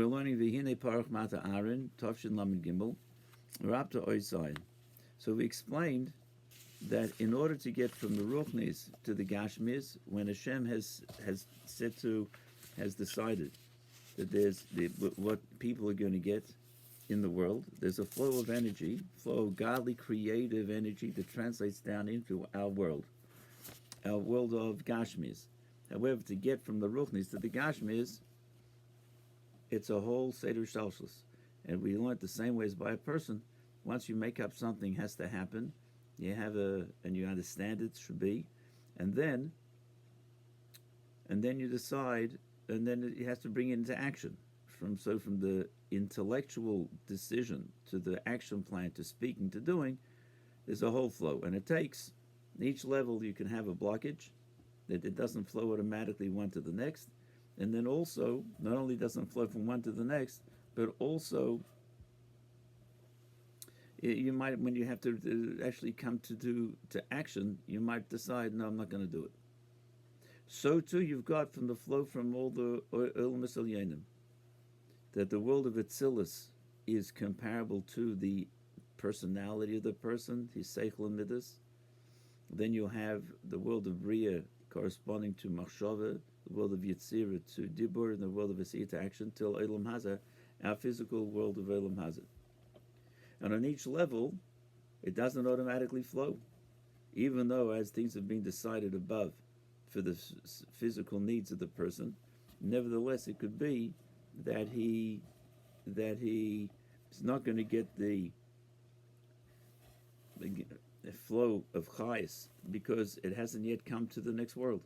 We're learning Vihine Porach Mateh Aharon, Tovshin Lamed Gimel, Rapta Oisayin. So we explained that in order to get from the Ruchnis to the Gashmis, when Hashem has decided that there's what people are going to get in the world, there's a flow of energy, flow of godly creative energy that translates down into our world of Gashmis. However, to get from the Ruchnis to the Gashmis, it's a whole Seder Shalshus. And we learned the same way as by a person. Once you make up something has to happen, you have and you understand it should be, and then you decide, and then it has to bring it into action. From the intellectual decision to the action plan to speaking to doing, there's a whole flow. And it takes, each level you can have a blockage, that it doesn't flow automatically one to the next. And then also, not only doesn't flow from one to the next, but also you might, when you have to actually come to action, you might decide, no, I'm not going to do it. So too, you've got from the flow from all the Olam Yisraelim, that the world of Atzilus is comparable to the personality of the person, his Seichel and Midas. Then you'll have the world of Bria corresponding to Machshava, the world of Yetzirah to Dibur, and the world of Asiyah to action, till Olam Hazeh, our physical world of Olam Hazeh. And on each level, it doesn't automatically flow, even though as things have been decided above for the physical needs of the person. Nevertheless, it could be that he is not going to get the flow of chayis because it hasn't yet come to the next world.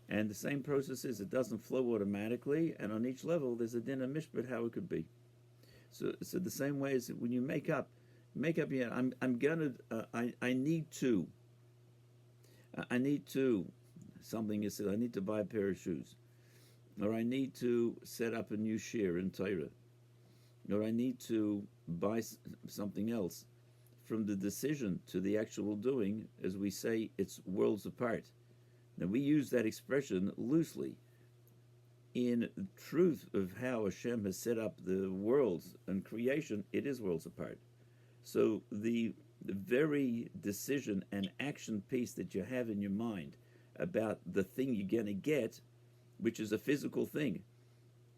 And the same process is, it doesn't flow automatically, and on each level there's a din of mishpat how it could be. So the same way as when you make up, yeah, I need to, something is said, I need to buy a pair of shoes, or I need to set up a new shir in Torah, or I need to buy something else. From the decision to the actual doing, as we say, it's worlds apart. Now we use that expression loosely. In truth of how Hashem has set up the worlds and creation, it is worlds apart. So the very decision and action piece that you have in your mind about the thing you're going to get, which is a physical thing,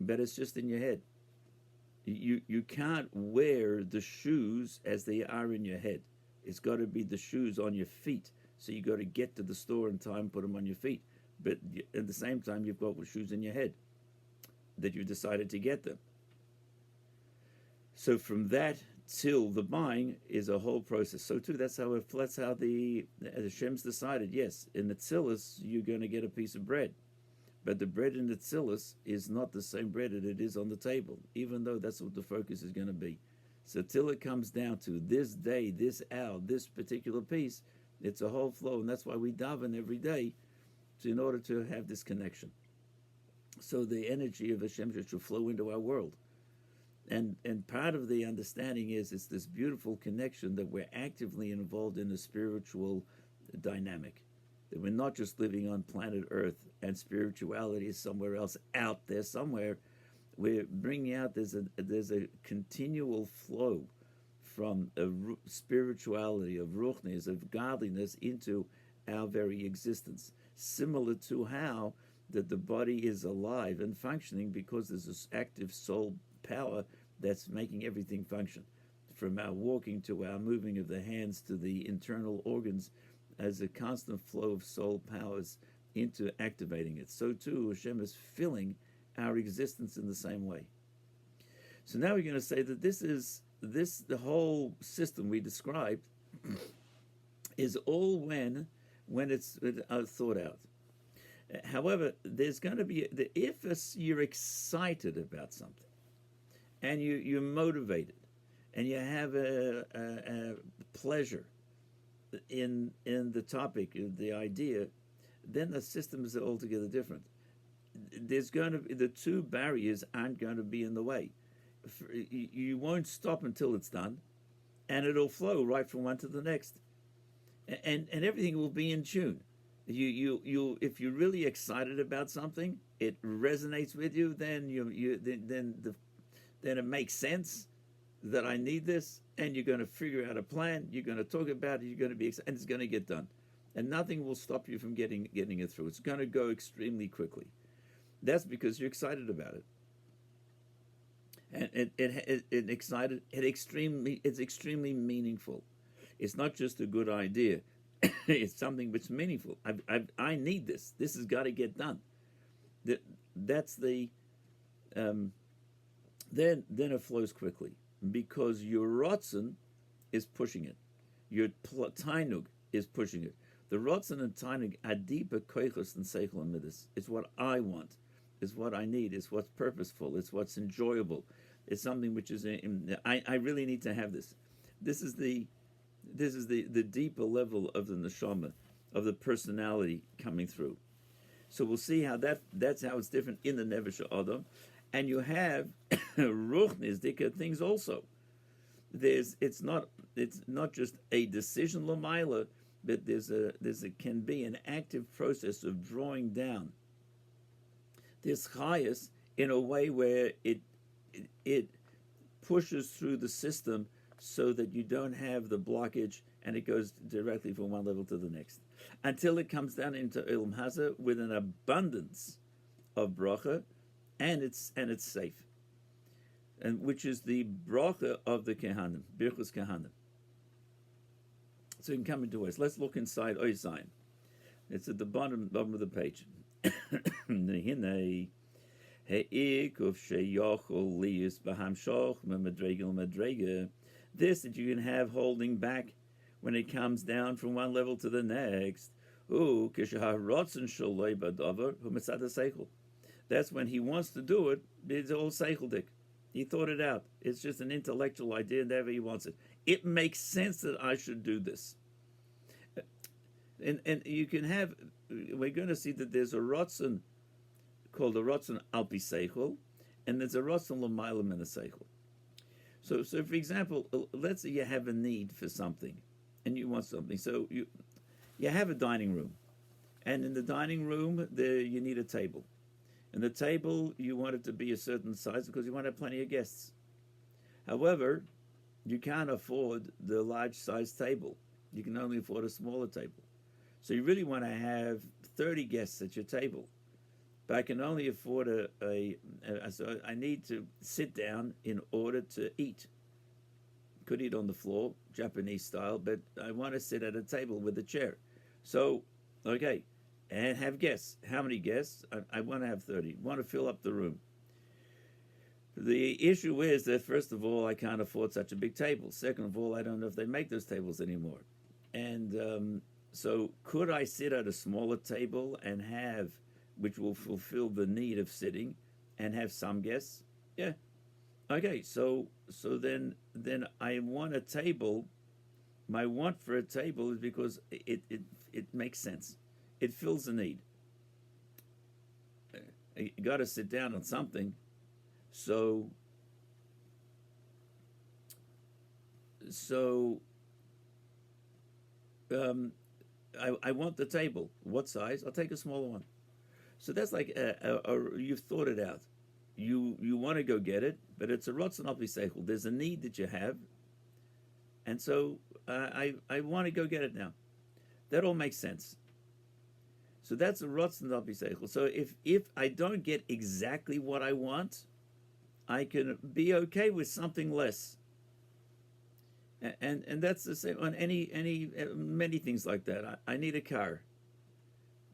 but it's just in your head. You can't wear the shoes as they are in your head. It's got to be the shoes on your feet. So you got to get to the store in time, put them on your feet. But at the same time, you've got shoes in your head that you decided to get them. So from that till the buying is a whole process. So too, that's how the Hashem's decided. Yes, in the Tzilus, you're going to get a piece of bread. But the bread in the Tzilus is not the same bread that it is on the table, even though that's what the focus is going to be. So till it comes down to this day, this hour, this particular piece, it's a whole flow, and that's why we daven every day, in order to have this connection. So the energy of Hashem should flow into our world. And part of the understanding is it's this beautiful connection that we're actively involved in a spiritual dynamic. That we're not just living on planet Earth and spirituality is somewhere else out there somewhere. We're bringing out, there's a continual flow from a spirituality, of ruchnis, of godliness into our very existence. Similar to how that the body is alive and functioning because there's this active soul power that's making everything function. From our walking to our moving of the hands to the internal organs, as a constant flow of soul powers into activating it. So too, Hashem is filling our existence in the same way. So now we're going to say that the whole system we described is all when it's thought out. However, there's going to be, if you're excited about something, and you're motivated, and you have a pleasure in the topic, the idea, then the system is altogether different. There's going to be, the two barriers aren't going to be in the way. You won't stop until it's done, and it'll flow right from one to the next, and everything will be in tune. You if you're really excited about something, it resonates with you. Then then it makes sense that I need this, and you're going to figure out a plan. You're going to talk about it. You're going to be, and it's going to get done, and nothing will stop you from getting it through. It's going to go extremely quickly. That's because you're excited about it, and it's extremely meaningful. It's not just a good idea. It's something that's meaningful. I need this. This has got to get done. That's the then it flows quickly because your rotzen is pushing it. Your tainug is pushing it. The rotzen and tainug are deeper koichos than seichel and midas. It's what I want. It's what I need. It's what's purposeful. It's what's enjoyable. It's something which is I really need to have this. This is the deeper level of the neshama, of the personality coming through. So we'll see how that's how it's different in the Nefesh Adam. And you have ruchnizdika things also. It's not just a decision l'mayla, but there can be an active process of drawing down this chayas in a way where it pushes through the system so that you don't have the blockage and it goes directly from one level to the next until it comes down into Ilm Hazah with an abundance of bracha, and it's safe, and which is the bracha of the Kehanim, Birchus Kehanim. So you can come into ways. Let's look inside Oizayin. It's at the bottom of the page. This that you can have holding back when it comes down from one level to the next. That's when he wants to do it. It's all seichel. He thought it out. It's just an intellectual idea, and whatever he wants it. It makes sense that I should do this. And you can have. We're going to see that there's a rotzen called a rotzen al pi seichel, and there's a rotzen l'mayla min a seichel. So for example, let's say you have a need for something, and you want something. So you have a dining room, and in the dining room you need a table. And the table, you want it to be a certain size because you want to have plenty of guests. However, you can't afford the large size table. You can only afford a smaller table. So you really want to have 30 guests at your table. But I can only afford so I need to sit down in order to eat. Could eat on the floor, Japanese style, but I want to sit at a table with a chair. So, okay. And have guests. How many guests? I want to have 30. Want to fill up the room. The issue is that, first of all, I can't afford such a big table. Second of all, I don't know if they make those tables anymore. And so could I sit at a smaller table and have, which will fulfill the need of sitting, and have some guests? Yeah. Okay, so then I want a table. My want for a table is because it makes sense. It fills a need. You got to sit down on something. So I want the table. What size? I'll take a smaller one. So that's like you've thought it out. You want to go get it, but it's a rotzen al pi seichel. There's a need that you have, and so I want to go get it now. That all makes sense. So that's a rotzen al pi seichel. So if I don't get exactly what I want, I can be okay with something less. And that's the same on many things like that. I need a car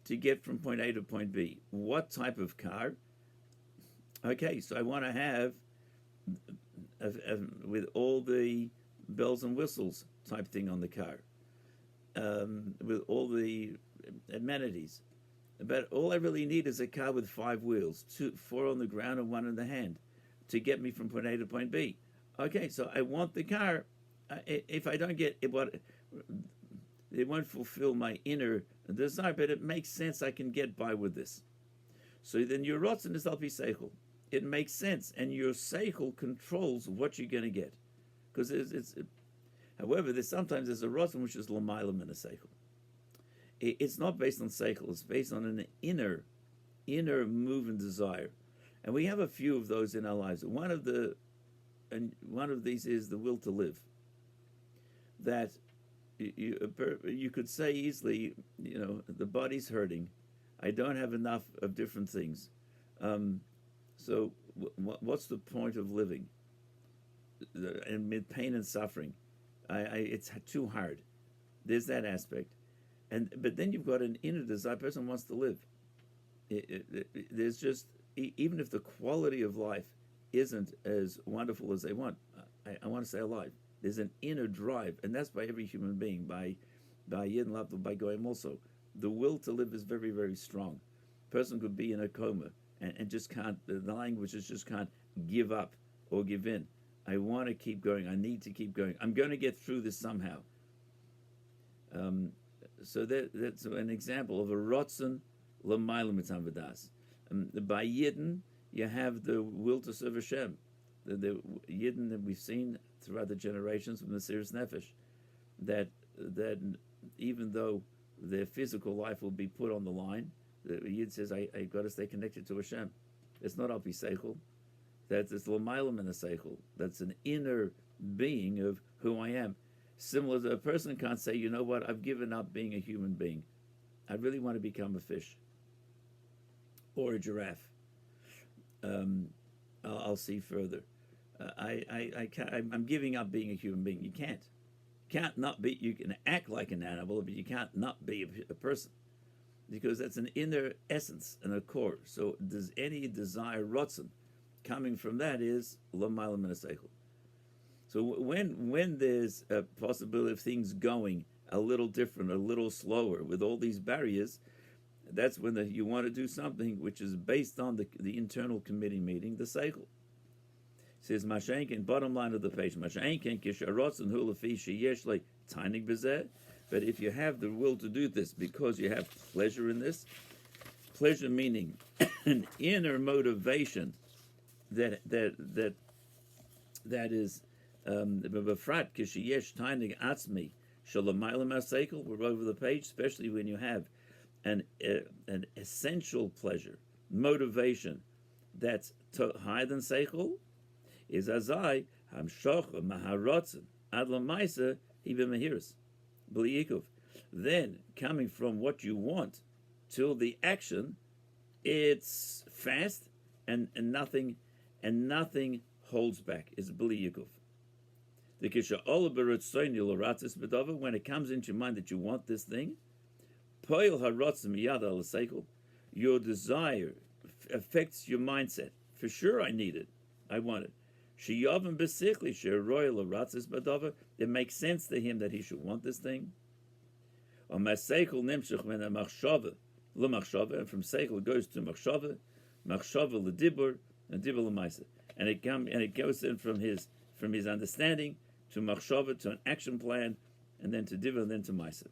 to get from point A to point B. What type of car? Okay, so I want to have with all the bells and whistles type thing on the car, with all the amenities. But all I really need is a car with 5 wheels, 4 on the ground and 1 in the hand, to get me from point A to point B. Okay, so I want the car. If I don't get it, it won't fulfill my inner desire, but it makes sense. I can get by with this. So then your rotzen is al pi seichel. It makes sense, and your seichel controls what you're going to get. Because however, sometimes there's a rotzen which is l'mayla min a seichel. It's not based on seichel. It's based on an inner move and desire. And we have a few of those in our lives. One of the and one of these is the will to live. That you could say easily, the body's hurting. I don't have enough of different things. So what's the point of living? Amid pain and suffering, it's too hard. There's that aspect, but then you've got an inner desire. Person wants to live. There's just, even if the quality of life isn't as wonderful as they want, I want to stay alive. There's an inner drive, and that's by every human being, by Yid and Lav, by Goyim also. The will to live is very, very strong. Person could be in a coma and just can't, the language is just can't give up or give in. I want to keep going. I need to keep going. I'm going to get through this somehow. So that's an example of a rotzen l'mayla mitzvah v'das. By Yidden, you have the will to serve Hashem. The Yidden that we've seen throughout the generations from the Mesiras Nefesh, that even though their physical life will be put on the line, the Yid says, I got to stay connected to Hashem. It's not Al Pi Seichel. That's l'mayla min seichel. That's an inner being of who I am. Similar to a person can't say, you know what, I've given up being a human being. I really want to become a fish or a giraffe. I'll see further. I'm giving up being a human being. You can't. Can't not be. You can act like an animal, but you can't not be a person, because that's an inner essence and a core. So does any desire, rotzen, coming from that is l'mayla min seichel. So when there's a possibility of things going a little different, a little slower, with all these barriers, that's when you want to do something which is based on the internal committee meeting, the seichel. It says Mashenkin, bottom line of the page, Mashenkin kisharotzen hu lefi sheyesh le tainig bezeh. But if you have the will to do this because you have pleasure in this, pleasure meaning an inner motivation that is befrat kishayesh tainig atzmi shalamayla maseikel. We're over the page, especially when you have an essential pleasure, motivation that's higher than seichel, is azai hamshoch maharotzen ad lamaisa even mahiris b'liyikov. Then coming from what you want till the action, it's fast and nothing holds back. It's b'liyikov. The kisha ola berotzoni l'ratzis b'dava, when it comes into your mind that you want this thing, poil harotzim miyad al seichel, your desire affects your mindset. For sure, I need it. I want it. Sheyavim b'sichli she'roy l'ratzis b'dava. It makes sense to him that he should want this thing. Or maseichel nimshach when a machshava l'machshava, and from seichel it goes to machshava l'dibur, and dibur l'maisa, and it goes in from his understanding to machshava, to an action plan, and then to dibur, and then to maisa.